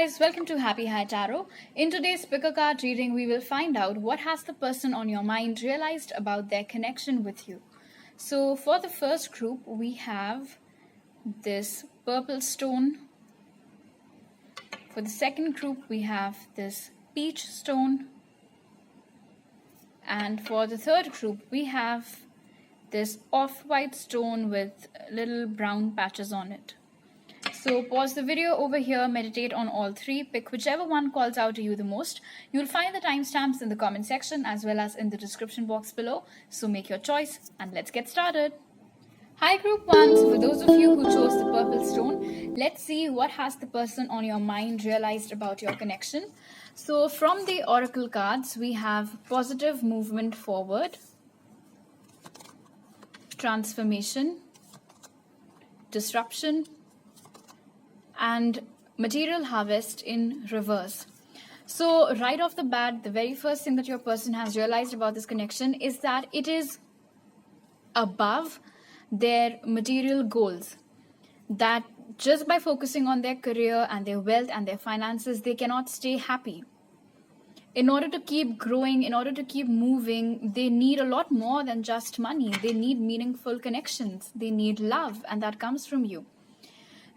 guys, welcome to Happy High Tarot. In today's pickacard reading, we will find out what has the person on your mind realized about their connection with you. So for the first group, we have this purple stone. For the second group, we have this peach stone. And for the third group, we have this off-white stone with little brown patches on it. So pause the video over here, meditate on all three, pick whichever one calls out to you the most. You'll find the timestamps in the comment section as well as in the description box below. So make your choice and let's get started. Hi group 1, so for those of you who chose the purple stone, let's see what has the person on your mind realized about your connection. So from the oracle cards, we have positive movement forward, transformation, disruption, and material harvest in reverse. So right off the bat, the very first thing that your person has realized about this connection is that it is above their material goals. That just by focusing on their career and their wealth and their finances, they cannot stay happy. In order to keep growing, in order to keep moving, they need a lot more than just money. They need meaningful connections. They need love, and that comes from you.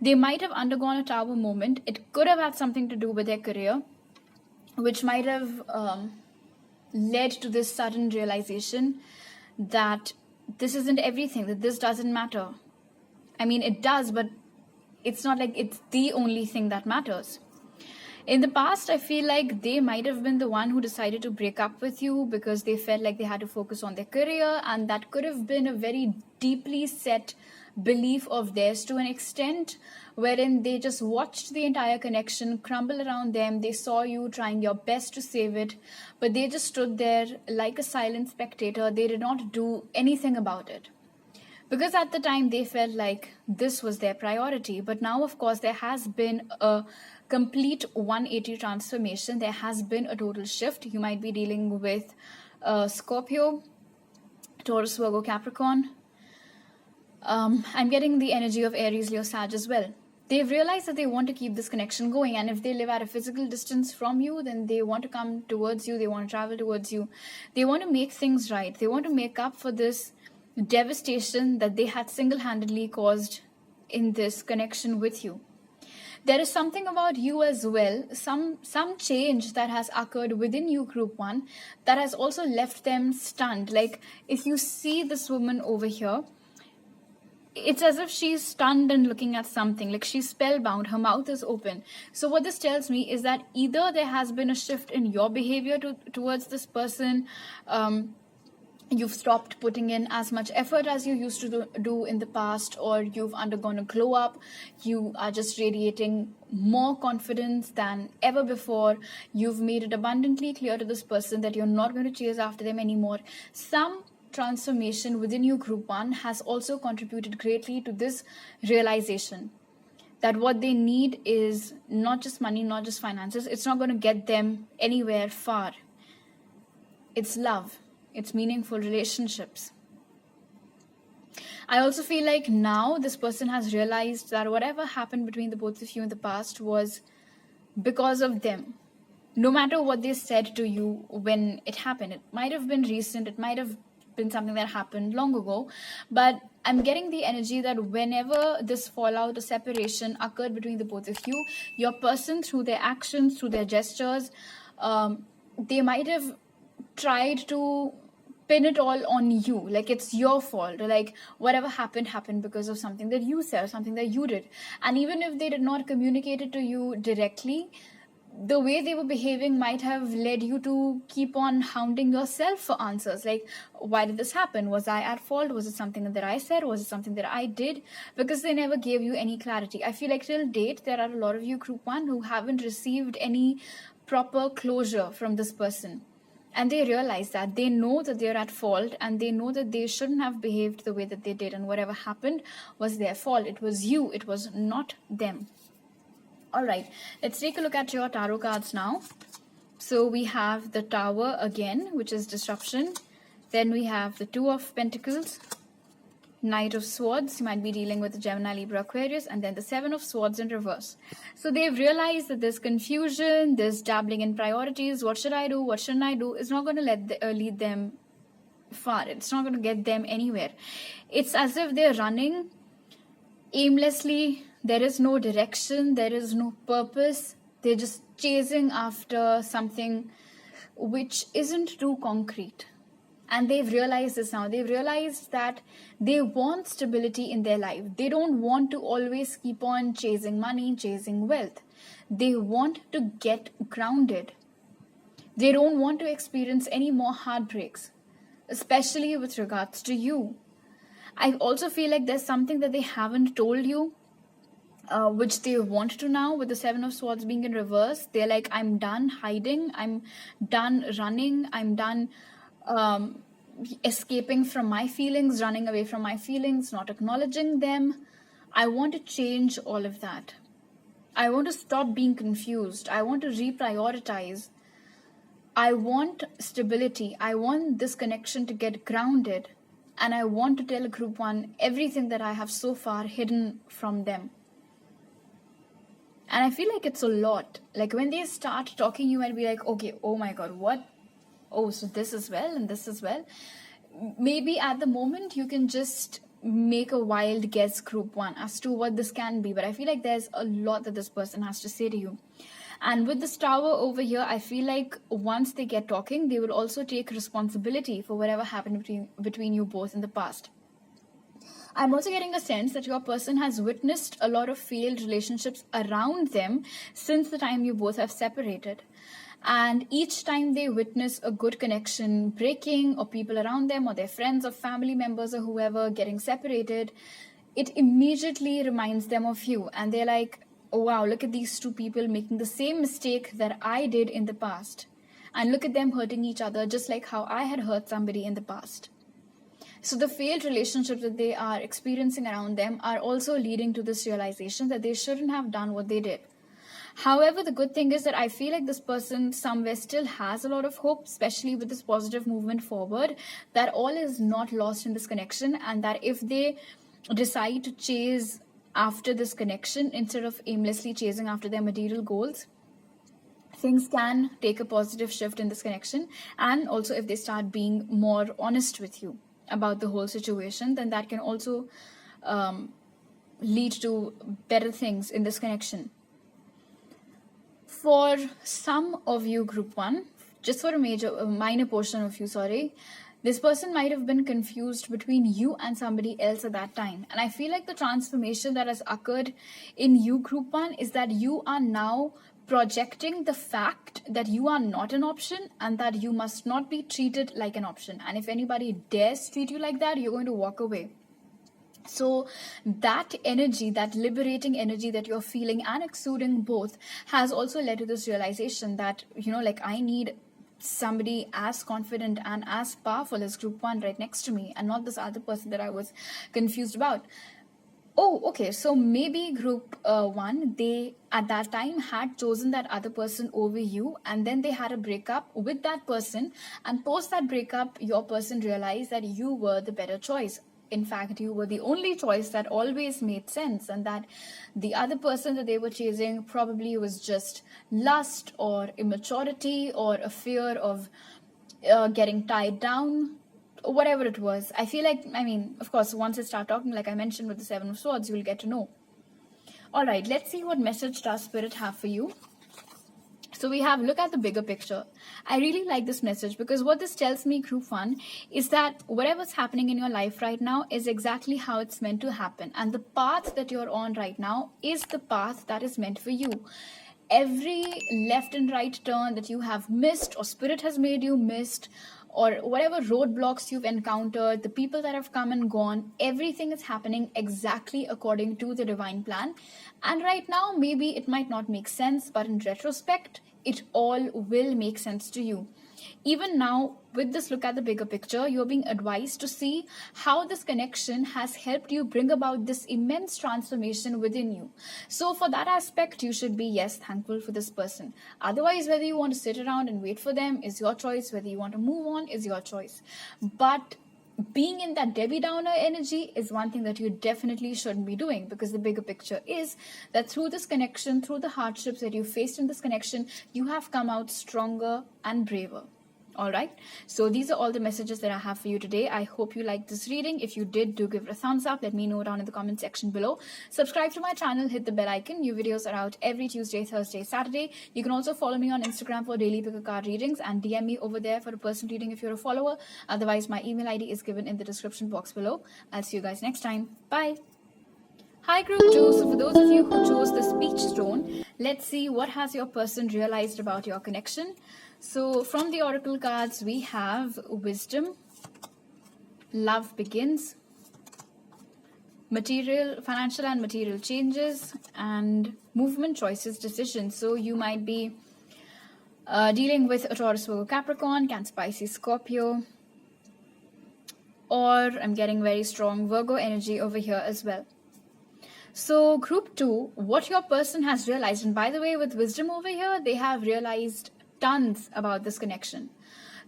They might have undergone a tower moment. It could have had something to do with their career, which might have led to this sudden realization that this isn't everything, that this doesn't matter. I mean, it does, but it's not like it's the only thing that matters. In the past, I feel like they might have been the one who decided to break up with you because they felt like they had to focus on their career, and that could have been a very deeply set belief of theirs to an extent wherein they just watched the entire connection crumble around them. They saw you trying your best to save it, but they just stood there like a silent spectator. They did not do anything about it because at the time they felt like this was their priority. But now, of course, there has been a complete 180 transformation. There has been a total shift. You might be dealing with Scorpio, Taurus, Virgo, Capricorn. I'm getting the energy of Aries, Leo, Sag as well. They've realized that they want to keep this connection going, and if they live at a physical distance from you, then they want to come towards you, they want to travel towards you, they want to make things right, they want to make up for this devastation that they had single-handedly caused in this connection with you. There is something about you as well, some change that has occurred within you, group 1, that has also left them stunned. Like if you see this woman over here, it's as if she's stunned and looking at something, like she's spellbound, her mouth is open. So what this tells me is that either there has been a shift in your behavior towards this person, you've stopped putting in as much effort as you used to do in the past, or you've undergone a glow up, you are just radiating more confidence than ever before. You've made it abundantly clear to this person that you're not going to chase after them anymore. Some transformation within you, group 1, has also contributed greatly to this realization that what they need is not just money, not just finances. It's not going to get them anywhere far. It's love. It's meaningful relationships. I also feel like now this person has realized that whatever happened between the both of you in the past was because of them. No matter what they said to you when it happened, it might have been recent, it might have been something that happened long ago, but I'm getting the energy that whenever this fallout or separation occurred between the both of you, your person, through their actions, through their gestures, they might have tried to pin it all on you, like it's your fault, or like whatever happened because of something that you said or something that you did. And even if they did not communicate it to you directly, the way they were behaving might have led you to keep on hounding yourself for answers. Like, why did this happen? Was I at fault? Was it something that I said? Was it something that I did? Because they never gave you any clarity. I feel like till date, there are a lot of you, group 1, who haven't received any proper closure from this person. And they realize that. They know that they're at fault, and they know that they shouldn't have behaved the way that they did, and whatever happened was their fault. It was you. It was not them. All right, let's take a look at your tarot cards now. So we have the Tower again, which is disruption. Then we have the Two of Pentacles, Knight of Swords, you might be dealing with the Gemini, Libra, Aquarius, and then the Seven of Swords in reverse. So they've realized that this confusion, this dabbling in priorities, what should I do, what shouldn't I do, is not going to lead them far. It's not going to get them anywhere. It's as if they're running aimlessly. There is no direction, there is no purpose. They're just chasing after something which isn't too concrete. And they've realized this now. They've realized that they want stability in their life. They don't want to always keep on chasing money, chasing wealth. They want to get grounded. They don't want to experience any more heartbreaks, especially with regards to you. I also feel like there's something that they haven't told you, which they want to now. With the Seven of Swords being in reverse, they're like, I'm done hiding, I'm done running, I'm done escaping from my feelings, running away from my feelings, not acknowledging them. I want to change all of that. I want to stop being confused. I want to reprioritize. I want stability. I want this connection to get grounded. And I want to tell Group 1 everything that I have so far hidden from them. And I feel like it's a lot. Like when they start talking, you might be like, okay, oh my God, what? Oh, so this as well and this as well. Maybe at the moment you can just make a wild guess, Group 1, as to what this can be. But I feel like there's a lot that this person has to say to you. And with this Tower over here, I feel like once they get talking, they will also take responsibility for whatever happened between you both in the past. I'm also getting a sense that your person has witnessed a lot of failed relationships around them since the time you both have separated. And each time they witness a good connection breaking, or people around them or their friends or family members or whoever getting separated, it immediately reminds them of you. And they're like, oh wow, look at these two people making the same mistake that I did in the past. And look at them hurting each other just like how I had hurt somebody in the past. So the failed relationships that they are experiencing around them are also leading to this realization that they shouldn't have done what they did. However, the good thing is that I feel like this person somewhere still has a lot of hope, especially with this positive movement forward, that all is not lost in this connection, and that if they decide to chase after this connection instead of aimlessly chasing after their material goals, things can take a positive shift in this connection. And also if they start being more honest with you about the whole situation, then that can also lead to better things in this connection. For some of you, Group 1, just for a minor portion of you, this person might have been confused between you and somebody else at that time. And I feel like the transformation that has occurred in you, Group 1, is that you are now projecting the fact that you are not an option and that you must not be treated like an option. And if anybody dares treat you like that, you're going to walk away. So that energy, that liberating energy that you're feeling and exuding both, has also led to this realization that, I need somebody as confident and as powerful as Group 1 right next to me, and not this other person that I was confused about. Oh, okay. So maybe Group 1, they at that time had chosen that other person over you, and then they had a breakup with that person. And post that breakup, your person realized that you were the better choice. In fact, you were the only choice that always made sense, and that the other person that they were chasing probably was just lust or immaturity or a fear of getting tied down, or whatever it was. I feel like, of course, once I start talking, like I mentioned with the Seven of Swords, you will get to know. All right, let's see what message does Spirit have for you. So we have, look at the bigger picture. I really like this message because what this tells me, Group 1, is that whatever's happening in your life right now is exactly how it's meant to happen. And the path that you're on right now is the path that is meant for you. Every left and right turn that you have missed, or Spirit has made you missed, or whatever roadblocks you've encountered, the people that have come and gone, everything is happening exactly according to the divine plan. And right now, maybe it might not make sense, but in retrospect, it all will make sense to you. Even now, with this look at the bigger picture, you're being advised to see how this connection has helped you bring about this immense transformation within you. So for that aspect, you should be, yes, thankful for this person. Otherwise, whether you want to sit around and wait for them is your choice. Whether you want to move on is your choice. But being in that Debbie Downer energy is one thing that you definitely shouldn't be doing, because the bigger picture is that through this connection, through the hardships that you faced in this connection, you have come out stronger and braver. All right, so these are all the messages that I have for you today. I hope you liked this reading. If you did, do give it a thumbs up. Let me know down in the comment section below. Subscribe to my channel, hit the bell icon. New videos are out every Tuesday, Thursday, Saturday. You can also follow me on Instagram for daily pick a card readings and DM me over there for a personal reading if you're a follower. Otherwise, my email ID is given in the description box below. I'll see you guys next time. Bye. Hi group 2, so for those of you who chose the speech stone, let's see what has your person realized about your connection. So from the oracle cards, we have wisdom, love begins, financial and material changes, and movement, choices, decisions. So you might be dealing with a Taurus, Virgo, Capricorn, Cancer, Pisces, Scorpio, or I'm getting very strong Virgo energy over here as well. So group 2, what your person has realized, and by the way, with wisdom over here, they have realized tons about this connection.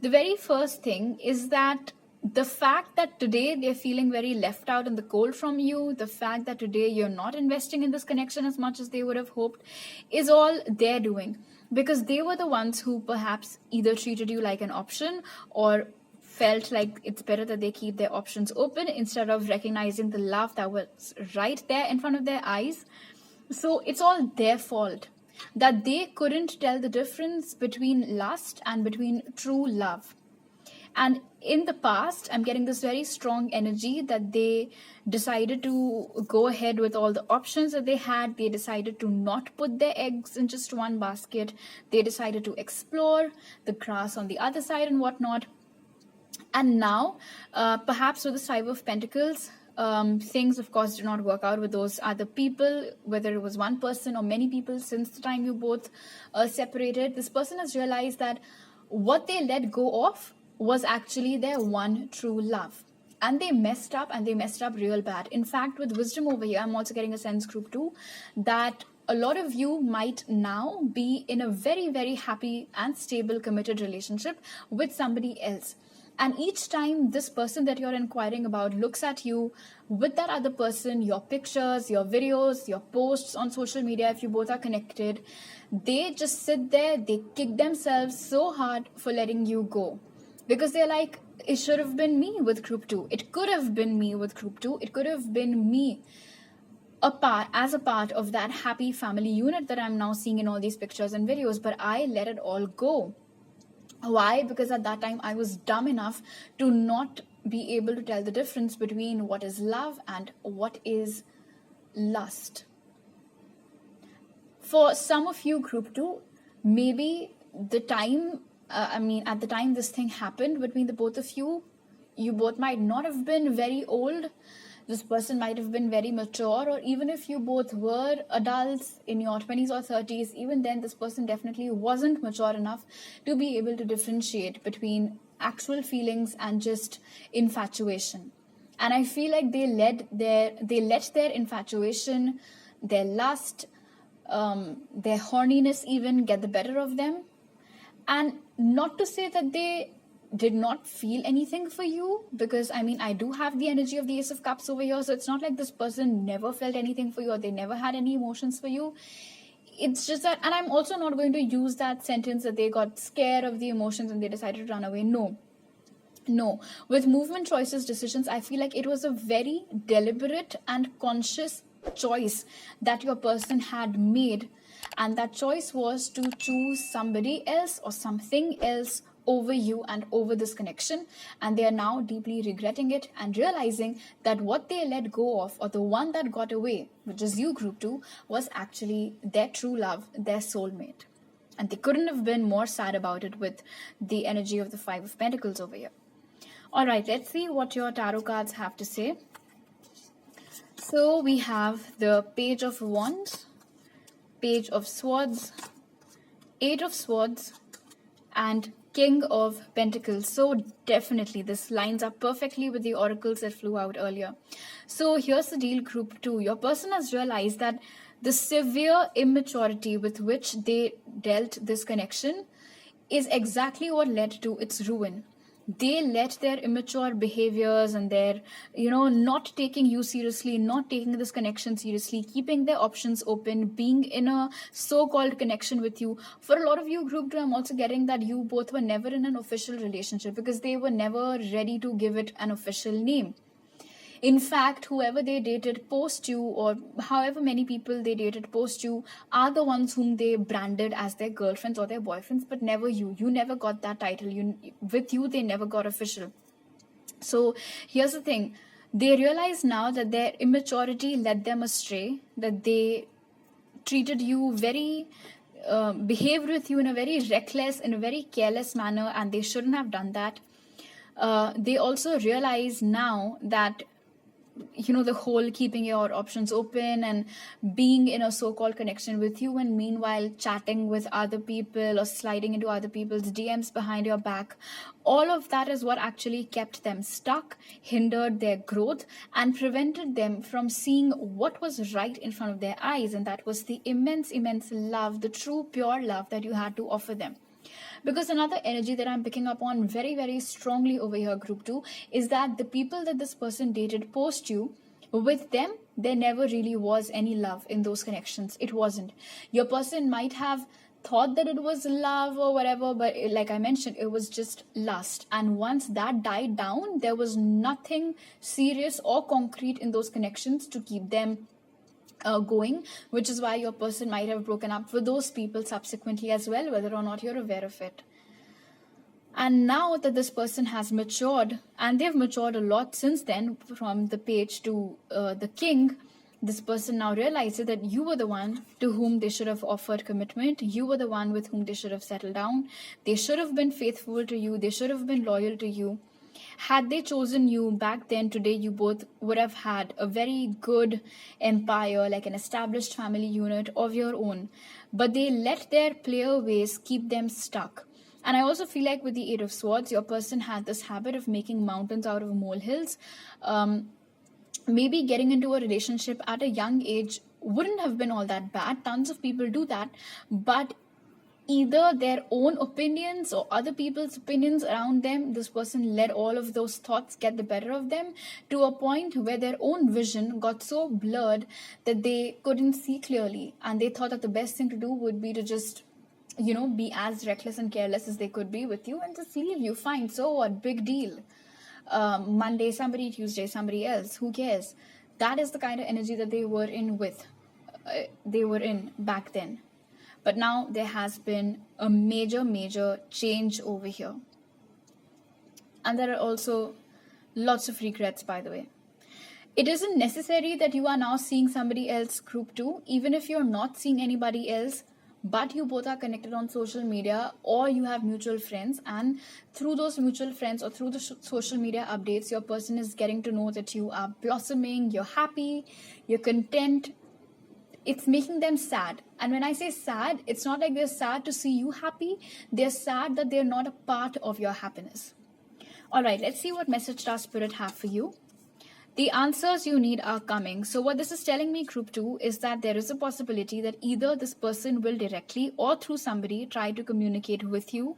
The very first thing is that the fact that today they're feeling very left out in the cold from you, the fact that today you're not investing in this connection as much as they would have hoped, is all their doing, because they were the ones who perhaps either treated you like an option or felt like it's better that they keep their options open instead of recognizing the love that was right there in front of their eyes. So it's all their fault that they couldn't tell the difference between lust and between true love. And in the past, I'm getting this very strong energy that they decided to go ahead with all the options that they had. They decided to not put their eggs in just one basket. They decided to explore the grass on the other side and whatnot. And now, perhaps with the Five of Pentacles, things, of course, did not work out with those other people, whether it was one person or many people since the time you both separated. This person has realized that what they let go of was actually their one true love. And they messed up, and they messed up real bad. In fact, with wisdom over here, I'm also getting a sense, group 2, that a lot of you might now be in a very, very happy and stable, committed relationship with somebody else. And each time this person that you're inquiring about looks at you with that other person, your pictures, your videos, your posts on social media, if you both are connected, they just sit there, they kick themselves so hard for letting you go. Because they're like, it should have been me with group 2. It could have been me with group 2. It could have been me as a part of that happy family unit that I'm now seeing in all these pictures and videos. But I let it all go. Why? Because at that time I was dumb enough to not be able to tell the difference between what is love and what is lust. For some of you, group 2, maybe the time, at the time this thing happened between the both of you, you both might not have been very old. This person might have been very mature, or even if you both were adults in your 20s or 30s, even then this person definitely wasn't mature enough to be able to differentiate between actual feelings and just infatuation. And I feel like they let their infatuation, their lust, their horniness even get the better of them. And not to say that they did not feel anything for you, because I do have the energy of the Ace of Cups over here, so it's not like this person never felt anything for you or they never had any emotions for you. It's just that, and I'm also not going to use that sentence that they got scared of the emotions and they decided to run away. No, with movement, choices, decisions, I feel like it was a very deliberate and conscious choice that your person had made, and that choice was to choose somebody else or something else over you and over this connection. And they are now deeply regretting it and realizing that what they let go of, or the one that got away, which is you, group 2, was actually their true love, their soulmate. And they couldn't have been more sad about it with the energy of the Five of Pentacles over here. All right, let's see what your tarot cards have to say. So we have the Page of Wands, Page of Swords, Eight of Swords, and King of Pentacles. So definitely this lines up perfectly with the oracles that flew out earlier. So here's the deal, group 2. Your person has realized that the severe immaturity with which they dealt this connection is exactly what led to its ruin. they let their immature behaviors and their, not taking you seriously, not taking this connection seriously, keeping their options open, being in a so-called connection with you. For a lot of you, group 2, I'm also getting that you both were never in an official relationship because they were never ready to give it an official name. In fact, whoever they dated post you, or however many people they dated post you, are the ones whom they branded as their girlfriends or their boyfriends, but never you. You never got that title. With you, they never got official. So here's the thing. They realize now that their immaturity led them astray, that they treated you behaved with you in a very reckless, in a very careless manner, and they shouldn't have done that. They also realize now that the whole keeping your options open and being in a so-called connection with you, and meanwhile chatting with other people or sliding into other people's DMs behind your back, all of that is what actually kept them stuck, hindered their growth, and prevented them from seeing what was right in front of their eyes, and that was the immense love, the true pure love that you had to offer them. Because another energy that I'm picking up on very, very strongly over here, group 2, is that the people that this person dated post you, with them, there never really was any love in those connections. It wasn't. Your person might have thought that it was love or whatever, but like I mentioned, it was just lust. And once that died down, there was nothing serious or concrete in those connections to keep them going, which is why your person might have broken up with those people subsequently as well, whether or not you're aware of it. And now that this person has matured, and they've matured a lot since then, from the page to the king, this person now realizes that you were the one to whom they should have offered commitment. You were the one with whom they should have settled down. They should have been faithful to you. They should have been loyal to you. Had they chosen you back then, today you both would have had a very good empire, like an established family unit of your own. But they let their player ways keep them stuck. And I also feel like with the Eight of Swords, your person had this habit of making mountains out of molehills. Maybe getting into a relationship at a young age wouldn't have been all that bad. Tons of people do that. But either their own opinions or other people's opinions around them, this person let all of those thoughts get the better of them to a point where their own vision got so blurred that they couldn't see clearly, and they thought that the best thing to do would be to just be as reckless and careless as they could be with you and just leave you. Fine, so what, big deal. Monday somebody, Tuesday somebody else, who cares? That is the kind of energy that they were in back then. But now there has been a major change over here. And there are also lots of regrets, by the way. It isn't necessary that you are now seeing somebody else, group 2, even if you're not seeing anybody else, but you both are connected on social media, or you have mutual friends, and through those mutual friends or through the social media updates, your person is getting to know that you are blossoming, you're happy, you're content. It's making them sad. And when I say sad, it's not like they're sad to see you happy. They're sad that they're not a part of your happiness. All right, let's see what message does Spirit have for you. The answers you need are coming. So what this is telling me, group 2, is that there is a possibility that either this person will directly or through somebody try to communicate with you.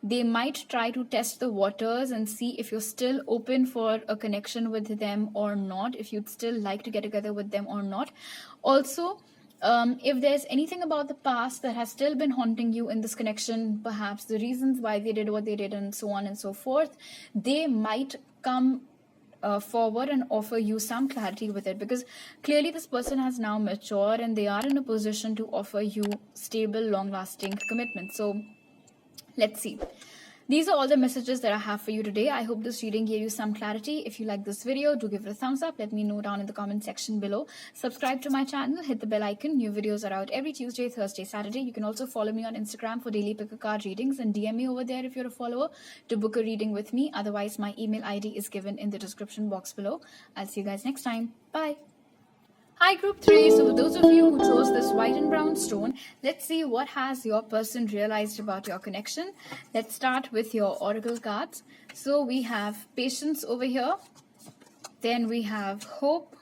They might try to test the waters and see if you're still open for a connection with them or not, if you'd still like to get together with them or not. Also, if there's anything about the past that has still been haunting you in this connection, perhaps the reasons why they did what they did and so on and so forth, they might come forward and offer you some clarity with it, because clearly this person has now matured and they are in a position to offer you stable, long-lasting commitment. So let's see. These are all the messages that I have for you today. I hope this reading gave you some clarity. If you like this video, do give it a thumbs up. Let me know down in the comment section below. Subscribe to my channel, hit the bell icon. New videos are out every Tuesday, Thursday, Saturday. You can also follow me on Instagram for daily pick a card readings, and DM me over there if you're a follower to book a reading with me. Otherwise, my email ID is given in the description box below. I'll see you guys next time. Bye. Hi group 3, so for those of you who chose this white and brown stone, let's see what has your person realized about your connection. Let's start with your oracle cards. So we have patience over here, then we have hope,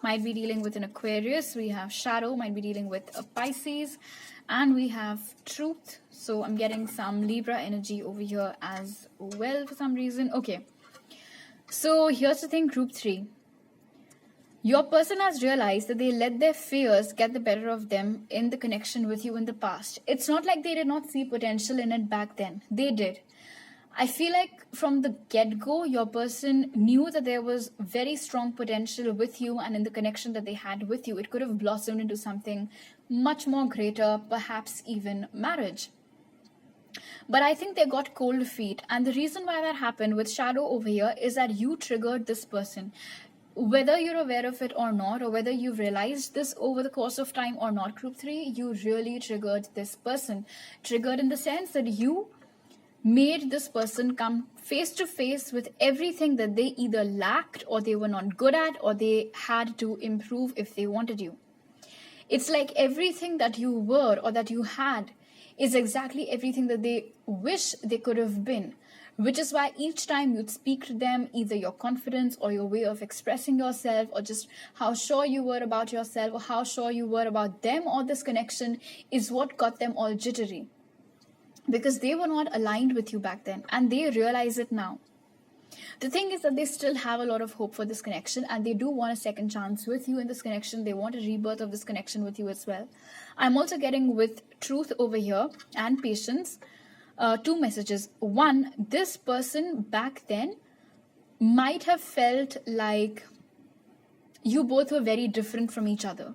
might be dealing with an Aquarius. We have shadow, might be dealing with a Pisces. And we have truth. So I'm getting some Libra energy over here as well for some reason. Okay. So here's the thing, group 3. Your person has realized that they let their fears get the better of them in the connection with you in the past. It's not like they did not see potential in it back then. They did. I feel like from the get-go, your person knew that there was very strong potential with you and in the connection that they had with you. It could have blossomed into something much more greater, perhaps even marriage. But I think they got cold feet. And the reason why that happened with shadow over here is that you triggered this person. Whether you're aware of it or not, or whether you've realized this over the course of time or not, group 3, you really triggered this person. Triggered in the sense that you made this person come face to face with everything that they either lacked or they were not good at or they had to improve if they wanted you. It's like everything that you were or that you had is exactly everything that they wish they could have been. Which is why each time you'd speak to them, either your confidence or your way of expressing yourself or just how sure you were about yourself or how sure you were about them or this connection is what got them all jittery. Because they were not aligned with you back then and they realize it now. The thing is that they still have a lot of hope for this connection and they do want a second chance with you in this connection. They want a rebirth of this connection with you as well. I'm also getting with truth over here and patience. 2 messages. 1, this person back then might have felt like you both were very different from each other.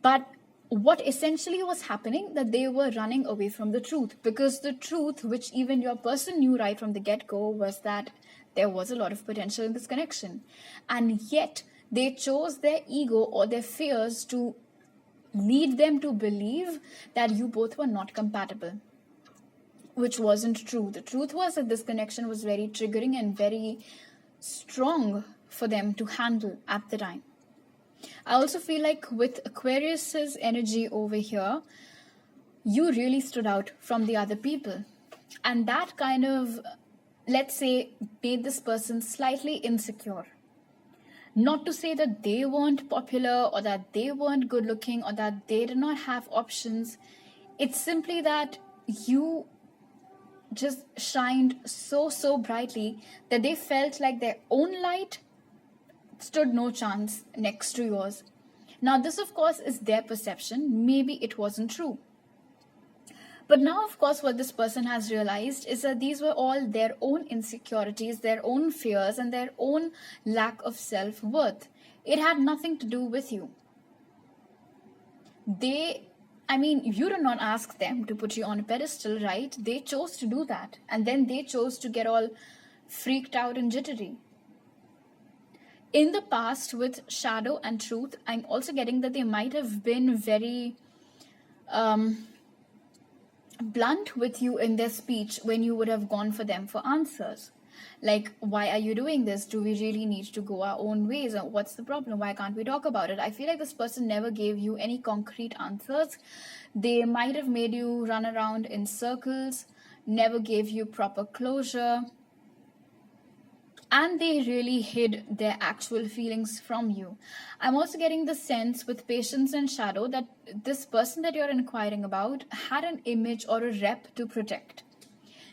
But what essentially was happening, that they were running away from the truth. Because the truth, which even your person knew right from the get-go, was that there was a lot of potential in this connection. And yet, they chose their ego or their fears to lead them to believe that you both were not compatible. Which wasn't true. The truth was that this connection was very triggering and very strong for them to handle at the time. I also feel like with Aquarius's energy over here, you really stood out from the other people. And that kind of, let's say, made this person slightly insecure. Not to say that they weren't popular or that they weren't good looking or that they did not have options. It's simply that you just shined so brightly that they felt like their own light stood no chance next to yours. Now this of course is their perception. Maybe it wasn't true. But now of course what this person has realized is that these were all their own insecurities, their own fears and their own lack of self-worth. It had nothing to do with you. You did not ask them to put you on a pedestal, right? They chose to do that. And then they chose to get all freaked out and jittery. In the past, with shadow and truth, I'm also getting that they might have been very blunt with you in their speech when you would have gone for them for answers. Like, why are you doing this? Do we really need to go our own ways? Or what's the problem? Why can't we talk about it? I feel like this person never gave you any concrete answers. They might have made you run around in circles, never gave you proper closure. And they really hid their actual feelings from you. I'm also getting the sense with patience and shadow that this person that you're inquiring about had an image or a rep to protect.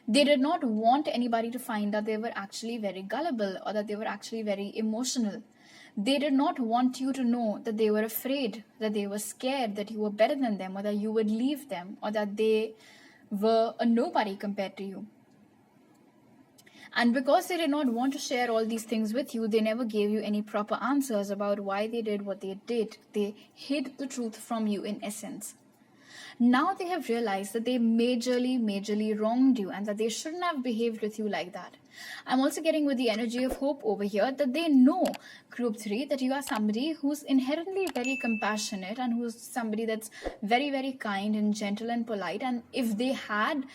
They did not want anybody to find that they were actually very gullible or that they were actually very emotional. They did not want you to know that they were afraid, that they were scared, that you were better than them or that you would leave them or that they were a nobody compared to you. And because they did not want to share all these things with you, they never gave you any proper answers about why they did what they did. They hid the truth from you in essence. Now they have realized that they majorly wronged you and that they shouldn't have behaved with you like that. I'm also getting with the energy of hope over here that they know, group 3, that you are somebody who's inherently very compassionate and who's somebody that's very kind and gentle and polite. And if they had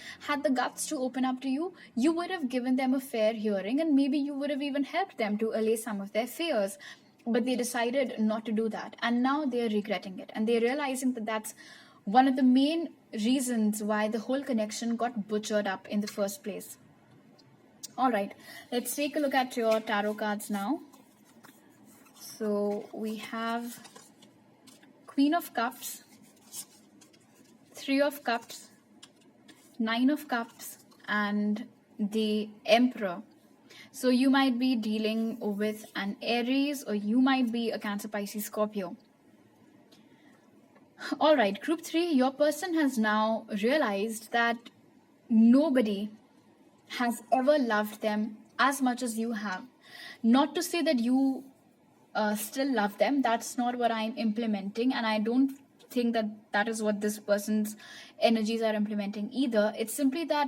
the guts to open up to you, you would have given them a fair hearing and maybe you would have even helped them to allay some of their fears. But they decided not to do that. And now they're regretting it. And they're realizing that that's one of the main reasons why the whole connection got butchered up in the first place. All right, let's take a look at your tarot cards now. So we have Queen of Cups, Three of Cups, Nine of Cups, and the Emperor. So you might be dealing with an Aries, or you might be a Cancer, Pisces, Scorpio. All right, group 3, your person has now realized that nobody has ever loved them as much as you have. Not to say that you still love them, that's not what I'm implementing, and I don't think that that is what this person's energies are implementing either. It's simply that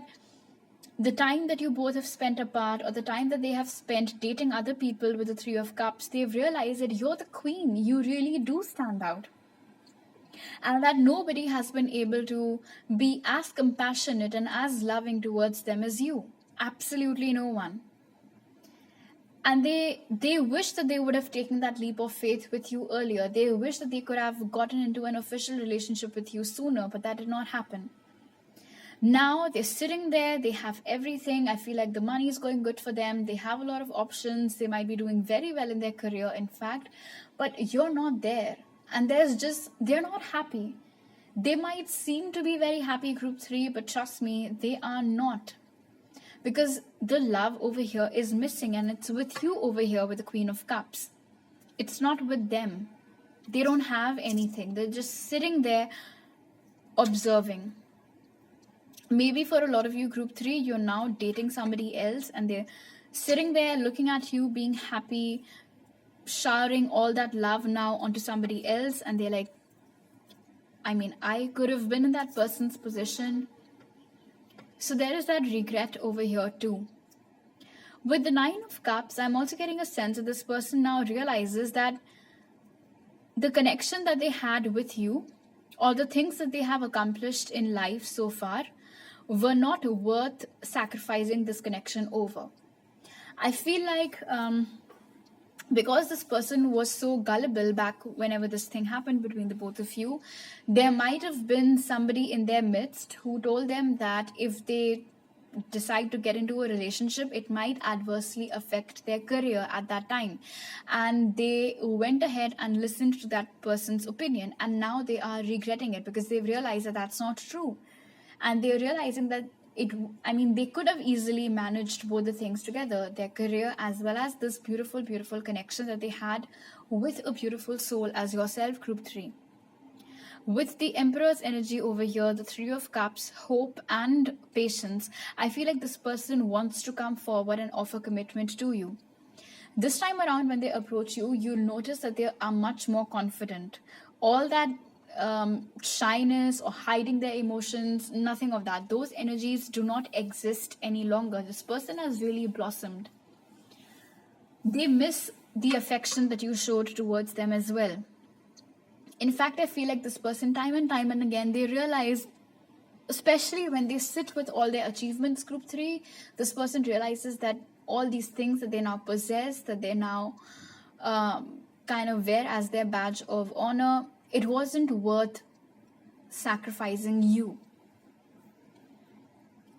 the time that you both have spent apart, or the time that they have spent dating other people with the Three of Cups, they've realized that you're the queen, you really do stand out, and that nobody has been able to be as compassionate and as loving towards them as you. Absolutely no one. And they wish that they would have taken that leap of faith with you earlier. They wish that they could have gotten into an official relationship with you sooner, but that did not happen. Now they're sitting there, they have everything. I feel like the money is going good for them. They have a lot of options. They might be doing very well in their career, in fact, but you're not there. And they're not happy. They might seem to be very happy, group 3, but trust me, they are not. Because the love over here is missing, and it's with you over here with the Queen of Cups. It's not with them. They don't have anything. They're just sitting there observing. Maybe for a lot of you, group 3, you're now dating somebody else, and they're sitting there looking at you, being happy, showering all that love now onto somebody else, and they're like, I could have been in that person's position. So there is that regret over here too. With the Nine of Cups, I'm also getting a sense that this person now realizes that the connection that they had with you, or the things that they have accomplished in life so far, were not worth sacrificing this connection over. I feel like because this person was so gullible back whenever this thing happened between the both of you, there might have been somebody in their midst who told them that if they decide to get into a relationship, it might adversely affect their career at that time. And they went ahead and listened to that person's opinion, and now they are regretting it because they've realized that that's not true. And they're realizing that they could have easily managed both the things together, their career as well as this beautiful, beautiful connection that they had with a beautiful soul as yourself, group 3. With the Emperor's energy over here, the Three of Cups, hope and patience, I feel like this person wants to come forward and offer commitment to you. This time around, when they approach you, you'll notice that they are much more confident. All that shyness or hiding their emotions, nothing of that. Those energies do not exist any longer. This person has really blossomed. They miss the affection that you showed towards them as well. In fact, I feel like this person, time and time and again, they realize, especially when they sit with all their achievements, group 3, this person realizes that all these things that they now possess, that they now kind of wear as their badge of honor, it wasn't worth sacrificing you.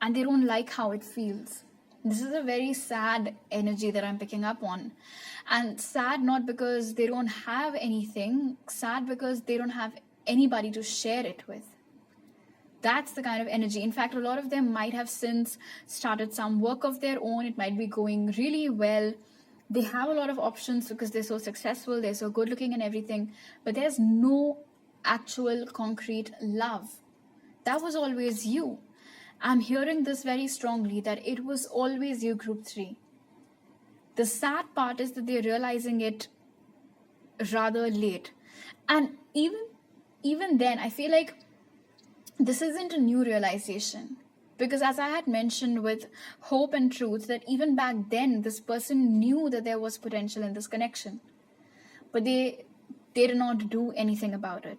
And they don't like how it feels. This is a very sad energy that I'm picking up on. And sad not because they don't have anything, sad because they don't have anybody to share it with. That's the kind of energy. In fact, a lot of them might have since started some work of their own. It might be going really well. They have a lot of options because they're so successful, they're so good looking and everything, but there's no actual concrete love. That was always you. I'm hearing this very strongly, that it was always you, group 3. The sad part is that they're realizing it rather late. And even then, I feel like this isn't a new realization. Because as I had mentioned with hope and truth, that even back then, this person knew that there was potential in this connection. But they did not do anything about it.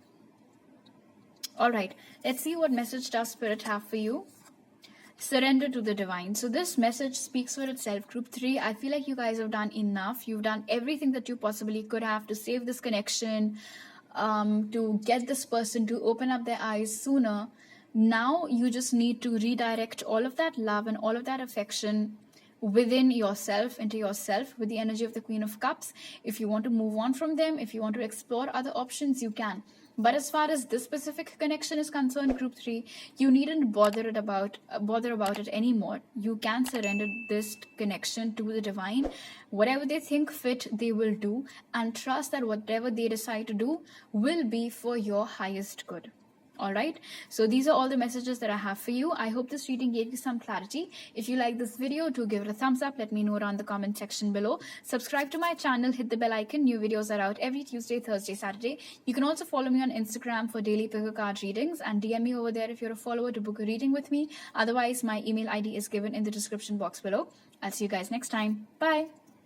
All right, let's see what message does Spirit have for you. Surrender to the divine. So this message speaks for itself. Group 3, I feel like you guys have done enough. You've done everything that you possibly could have to save this connection, to get this person to open up their eyes sooner. Now you just need to redirect all of that love and all of that affection within yourself, into yourself, with the energy of the Queen of Cups. If you want to move on from them, if you want to explore other options, you can. But as far as this specific connection is concerned, group 3, you needn't bother about it anymore. You can surrender this connection to the divine. Whatever they think fit, they will do, and trust that whatever they decide to do will be for your highest good. All right, so these are all the messages that I have for you. I hope this reading gave you some clarity. If you like this video, do give it a thumbs up. Let me know around the comment section below. Subscribe to my channel, hit the bell icon. New videos are out every Tuesday, Thursday, Saturday. You can also follow me on Instagram for daily picker card readings, and DM me over there if you're a follower to book a reading with me. Otherwise, my email ID is given in the description box below. I'll see you guys next time. Bye.